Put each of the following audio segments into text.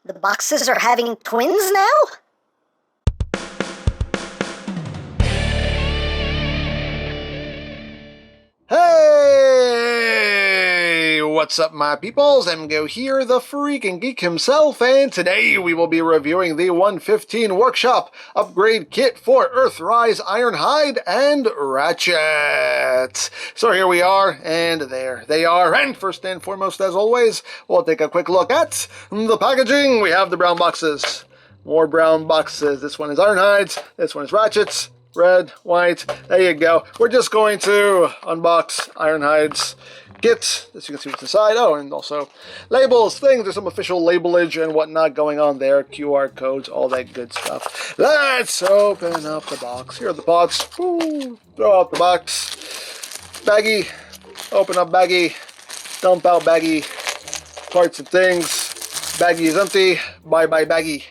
The boxes are having twins now? Hey! What's up, my peoples? EmGo here, the freaking geek himself, and today we will be reviewing the 115 Workshop Upgrade Kit for Earthrise, Ironhide, and Ratchet. So here we are, and there they are. And first and foremost, as always, we'll take a quick look at the packaging. We have the brown boxes. More brown boxes. This one is Ironhide's, this one is Ratchet's. Red, white, there you go. We're just going to unbox Ironhide's kit, as you can see what's inside. Oh, and also labels, things, there's some official labelage and whatnot going on there. QR codes, all that good stuff. Let's open up the box. Here are the pots. Ooh, throw out the box. Baggie, open up baggie, dump out baggie, parts and things. Baggie is empty, bye-bye baggie.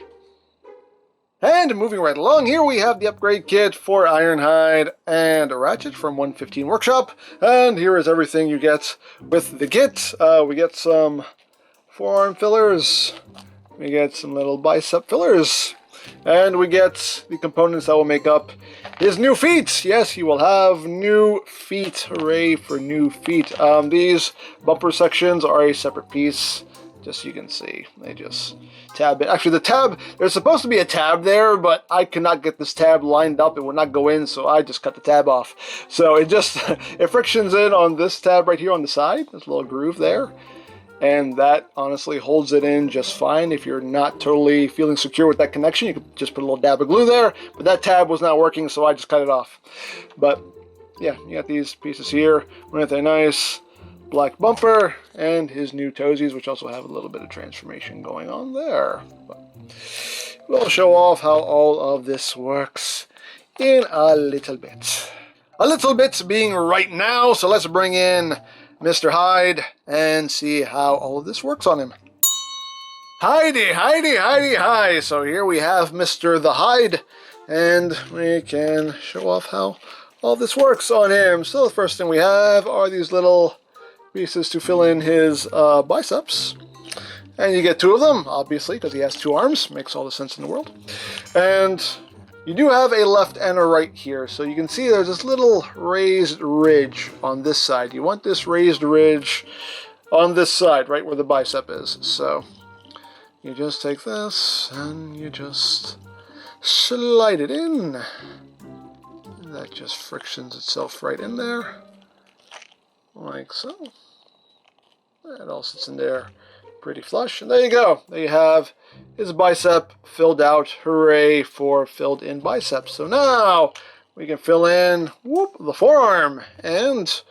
And moving right along, here we have the upgrade kit for Ironhide and Ratchet from 115 Workshop. And here is everything you get with the kit. We get some forearm fillers, we get some little bicep fillers, and we get the components that will make up his new feet. Yes, he will have new feet. Hooray for new feet. These bumper sections are a separate piece. Just so you can see, they just tab it. Actually, the tab, there's supposed to be a tab there, but I could not get this tab lined up. It would not go in, so I just cut the tab off. So it just, it frictions in on this tab right here on the side. There's a little groove there. And that honestly holds it in just fine. If you're not totally feeling secure with that connection, you could just put a little dab of glue there. But that tab was not working, so I just cut it off. But yeah, you got these pieces here. With a nice black bumper and his new toesies, which also have a little bit of transformation going on there. But we'll show off how all of this works in a little bit. A little bit being right now, so let's bring in Mr. Hyde and see how all of this works on him. Heidi, Heidi, Heidi, hi! So here we have Mr. the Hyde, and we can show off how all this works on him. So the first thing we have are these little pieces to fill in his biceps, and you get two of them, obviously, because he has two arms. Makes all the sense in the world. And you do have a left and a right here, so you can see there's this little raised ridge on this side. You want this raised ridge on this side, right where the bicep is. So you just take this and you just slide it in, and that just frictions itself right in there, like so. It all sits in there pretty flush, and there you go. There you have his bicep filled out. Hooray for filled in biceps. So now we can fill in, whoop, the forearm, and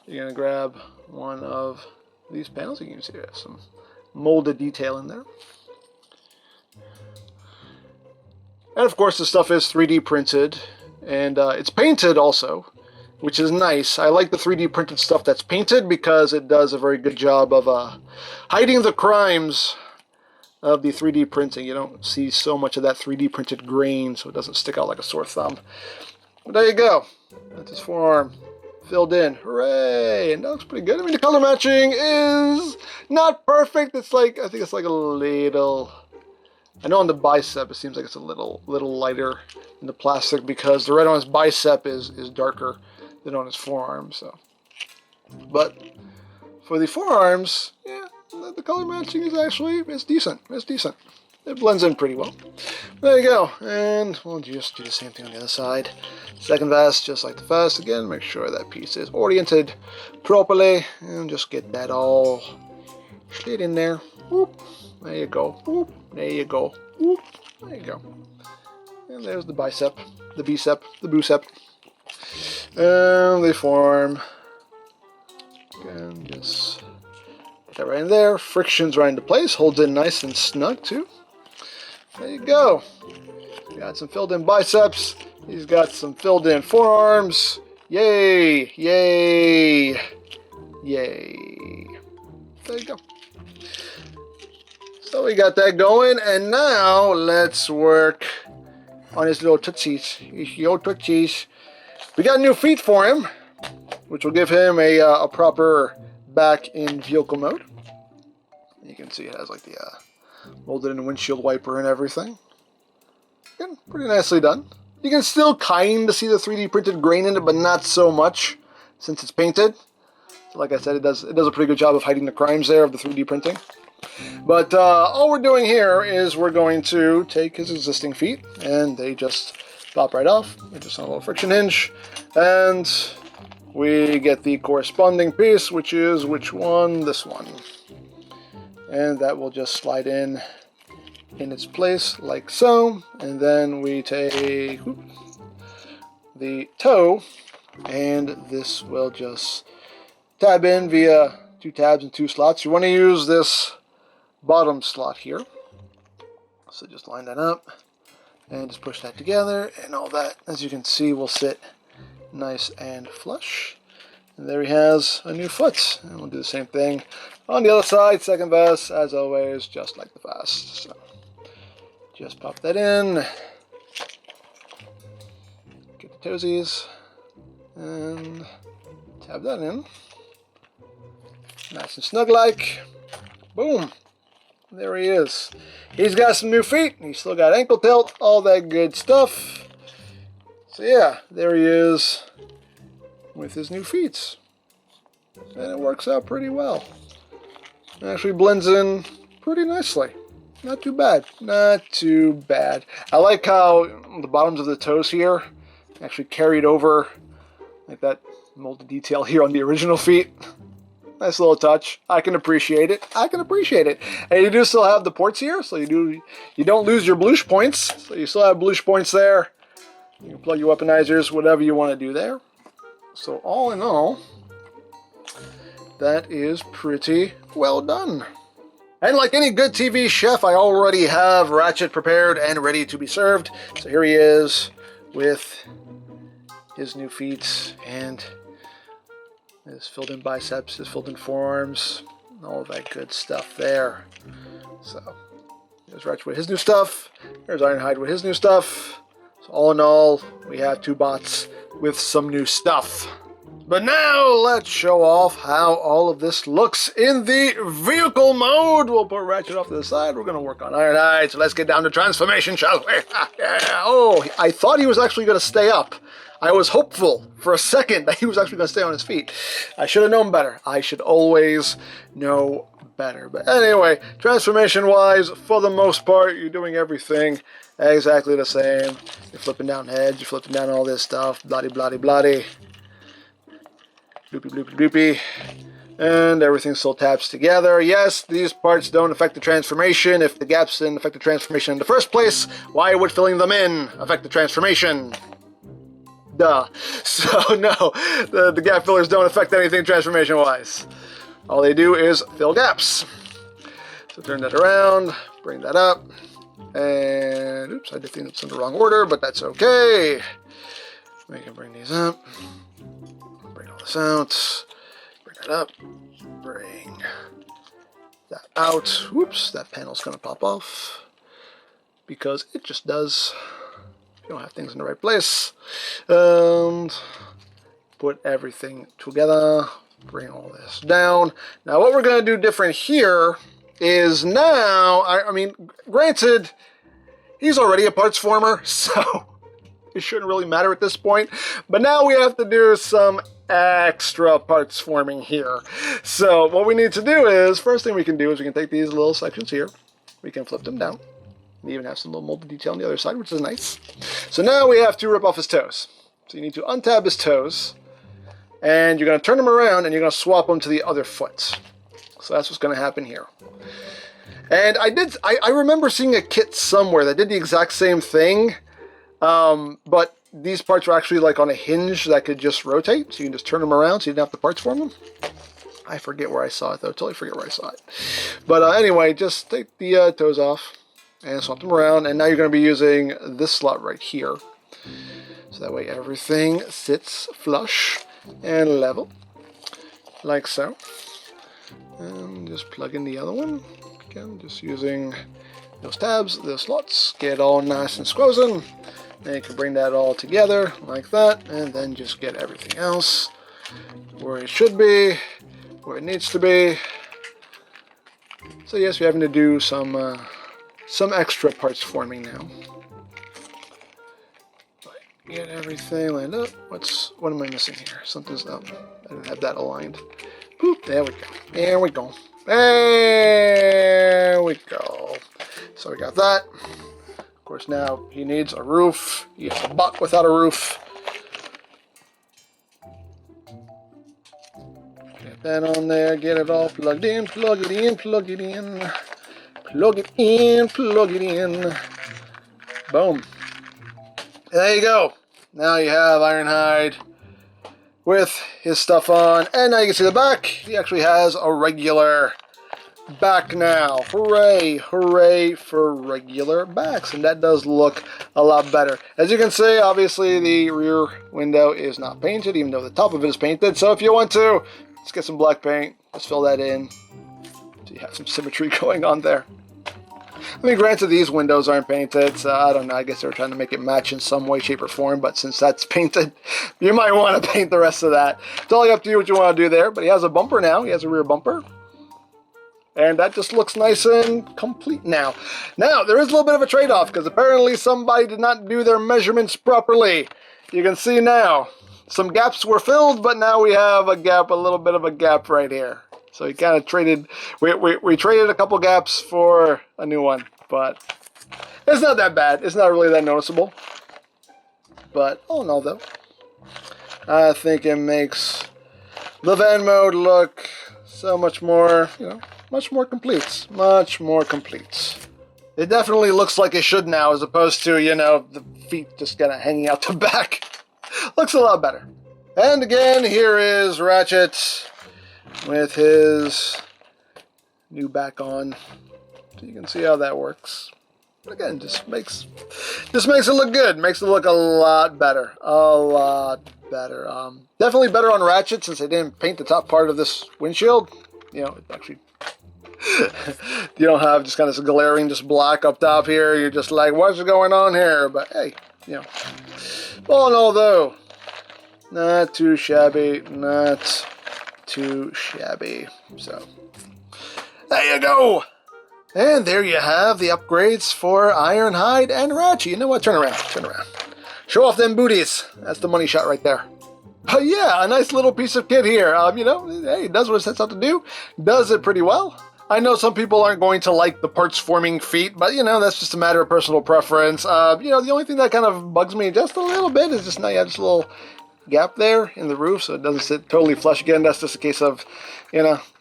you're gonna grab one of these panels. You can see there's some molded detail in there, and of course the stuff is 3D printed, and it's painted also, which is nice. I like the 3D printed stuff that's painted because it does a very good job of hiding the crimes of the 3D printing. You don't see so much of that 3D printed grain, so it doesn't stick out like a sore thumb. But there you go. That's his forearm filled in. Hooray! And that looks pretty good. I mean, the color matching is not perfect. It's like, I think it's like a little, I know on the bicep it seems like it's a little lighter in the plastic because the red on his bicep is darker than on his forearm. So, but for the forearms, yeah, the color matching is actually, it's decent. It's decent. It blends in pretty well. There you go. And we'll just do the same thing on the other side. Second vest, just like the first. Again, make sure that piece is oriented properly, and just get that all slid in there. Whoop. There you go. Whoop. There you go. Whoop. There you go. And there's the bicep, the bicep, the bucep. And the forearm. Again, just put that right in there. Frictions right into place. Holds it nice and snug too. There you go. Got some filled in biceps. He's got some filled in forearms. Yay! Yay! Yay! There you go. So we got that going, and now let's work on his little tootsies. His little tootsies. We got new feet for him, which will give him a proper back in vehicle mode. You can see it has like the Molded in a windshield wiper and everything. Again, pretty nicely done. You can still kind of see the 3D printed grain in it, but not so much since it's painted. Like I said, it does a pretty good job of hiding the crimes there of the 3D printing. But all we're doing here is we're going to take his existing feet, and they just pop right off. They're just on a little friction hinge, and we get the corresponding piece, which is which one? This one. And that will just slide in its place like so, and then we take the toe, and this will just tab in via 2 tabs and 2 slots. You want to use this bottom slot here, so just line that up and just push that together, and all that, as you can see, will sit nice and flush. And there he has a new foot, and we'll do the same thing on the other side. Second vest, as always, just like the first. So just pop that in, get the toesies, and tab that in, nice and snug like. Boom. There he is. He's got some new feet. He's still got ankle tilt, all that good stuff. So yeah, there he is with his new feet. And it works out pretty well. It actually blends in pretty nicely. Not too bad. Not too bad. I like how the bottoms of the toes here actually carried over, like that molded detail here on the original feet. Nice little touch. I can appreciate it. I can appreciate it. And you do still have the ports here, so you don't lose your blush points. So you still have blush points there. You can plug your weaponizers, whatever you want to do there. So all in all, that is pretty well done. And like any good TV chef, I already have Ratchet prepared and ready to be served. So here he is with his new feet and his filled in biceps, his filled in forearms, all that good stuff there. So there's Ratchet with his new stuff. There's Ironhide with his new stuff. So all in all, we have 2 bots with some new stuff. But now let's show off how all of this looks in the vehicle mode. We'll put Ratchet off to the side. We're going to work on Ironhide. So let's get down to transformation, shall we? Oh, I thought he was actually going to stay up. I was hopeful for a second that he was actually going to stay on his feet. I should have known better. I should always know better. But anyway, transformation-wise, for the most part, you're doing everything exactly the same. You're flipping down heads, you're flipping down all this stuff, bloody, bloody, bloody. Bloopy, bloopy, bloopy. And everything still taps together. Yes, these parts don't affect the transformation. If the gaps didn't affect the transformation in the first place, why would filling them in affect the transformation? Duh. So no, the gap fillers don't affect anything transformation-wise. All they do is fill gaps. So turn that around, bring that up, and oops, I did think it's in the wrong order, but that's okay. We can bring these up, bring all this out, bring that up, bring that out. Whoops, that panel's gonna pop off because it just does. You don't have things in the right place. And put everything together. Bring all this down. Now what we're going to do different here is now, I mean, granted, he's already a parts former, so it shouldn't really matter at this point. But now we have to do some extra parts forming here. So what we need to do is, first thing we can do is we can take these little sections here. We can flip them down. We even have some little molded detail on the other side, which is nice. So now we have to rip off his toes. So you need to untab his toes, and you're going to turn them around, and you're going to swap them to the other foot. So that's what's going to happen here. And I remember seeing a kit somewhere that did the exact same thing, but these parts were actually like on a hinge that could just rotate, so you can just turn them around so you didn't have to parts form them. I forget where I saw it, though. Totally forget where I saw it. But anyway, just take the toes off and swap them around, and now you're going to be using this slot right here. So that way everything sits flush and level, like so. And just plug in the other one. Again, just using those tabs, those slots, get it all nice and squozen. Then you can bring that all together like that, and then just get everything else where it should be, where it needs to be. So yes, we're having to do some extra parts forming now. Get everything lined up. What am I missing here? Something's up. I didn't have that aligned. Boop, there we go. There we go. There we go. So we got that. Of course, now he needs a roof. He has a butt without a roof. Get that on there. Get it all plugged in. Plug it in. Plug it in. Plug it in. Plug it in. Boom. There you go. Now you have Ironhide with his stuff on. And now you can see the back. He actually has a regular back now. Hooray. Hooray for regular backs. And that does look a lot better. As you can see, obviously the rear window is not painted, even though the top of it is painted. So if you want to, let's get some black paint. Let's fill that in. So you have some symmetry going on there. I mean, granted, these windows aren't painted, so I don't know. I guess they were trying to make it match in some way, shape, or form. But since that's painted, you might want to paint the rest of that. It's totally up to you what you want to do there. But he has a bumper now. He has a rear bumper. And that just looks nice and complete now. Now, there is a little bit of a trade-off, because apparently somebody did not do their measurements properly. You can see now, some gaps were filled, but now we have a gap, a little bit of a gap right here. So he kind of traded, we traded a couple gaps for a new one, but it's not that bad. It's not really that noticeable. But all in all, though, I think it makes the van mode look so much more, much more complete. Much more complete. It definitely looks like it should now, as opposed to, the feet just kind of hanging out the back. Looks a lot better. And again, here is Ratchet with his new back on, so you can see how that works. But again, just makes it look good. Makes it look a lot better, definitely better on Ratchet, since they didn't paint the top part of this windshield. It actually you don't have just kind of glaring, just black up top here. You're just like, what's going on here? But hey, all in all, though, not too shabby, not too shabby. So there you go. And there you have the upgrades for Ironhide and Ratchet. You know what? Turn around. Turn around. Show off them booties. That's the money shot right there. But yeah, a nice little piece of kit here. Hey, it does what it sets out to do. Does it pretty well. I know some people aren't going to like the parts forming feet, but that's just a matter of personal preference. The only thing that kind of bugs me just a little bit is just now you have this little gap there in the roof, so it doesn't sit totally flush again. That's just a case of,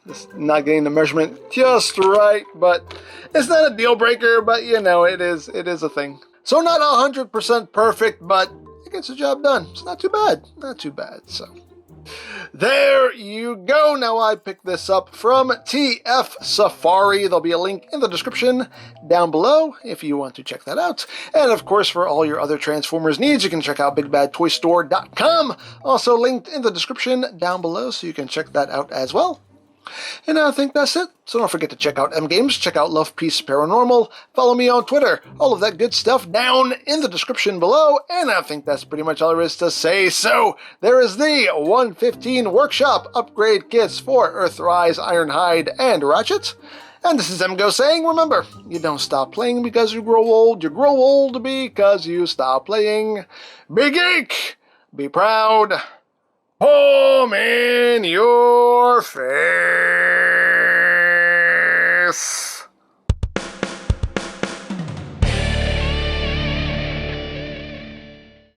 just not getting the measurement just right. But it's not a deal breaker, but it is a thing. So not 100% perfect, but it gets the job done. It's not too bad. Not too bad. So there you go. Now I picked this up from TF Safari. There'll be a link in the description down below if you want to check that out. And of course, for all your other Transformers needs, you can check out BigBadToyStore.com. Also linked in the description down below, so you can check that out as well. And I think that's it. So don't forget to check out EmGo's, check out Love Peace Paranormal, follow me on Twitter, all of that good stuff down in the description below, and I think that's pretty much all there is to say. So there is the 115 Workshop upgrade kits for Earthrise, Ironhide, and Ratchet. And this is EmGo saying, remember, you don't stop playing because you grow old because you stop playing. Be geek, be proud, home in your face.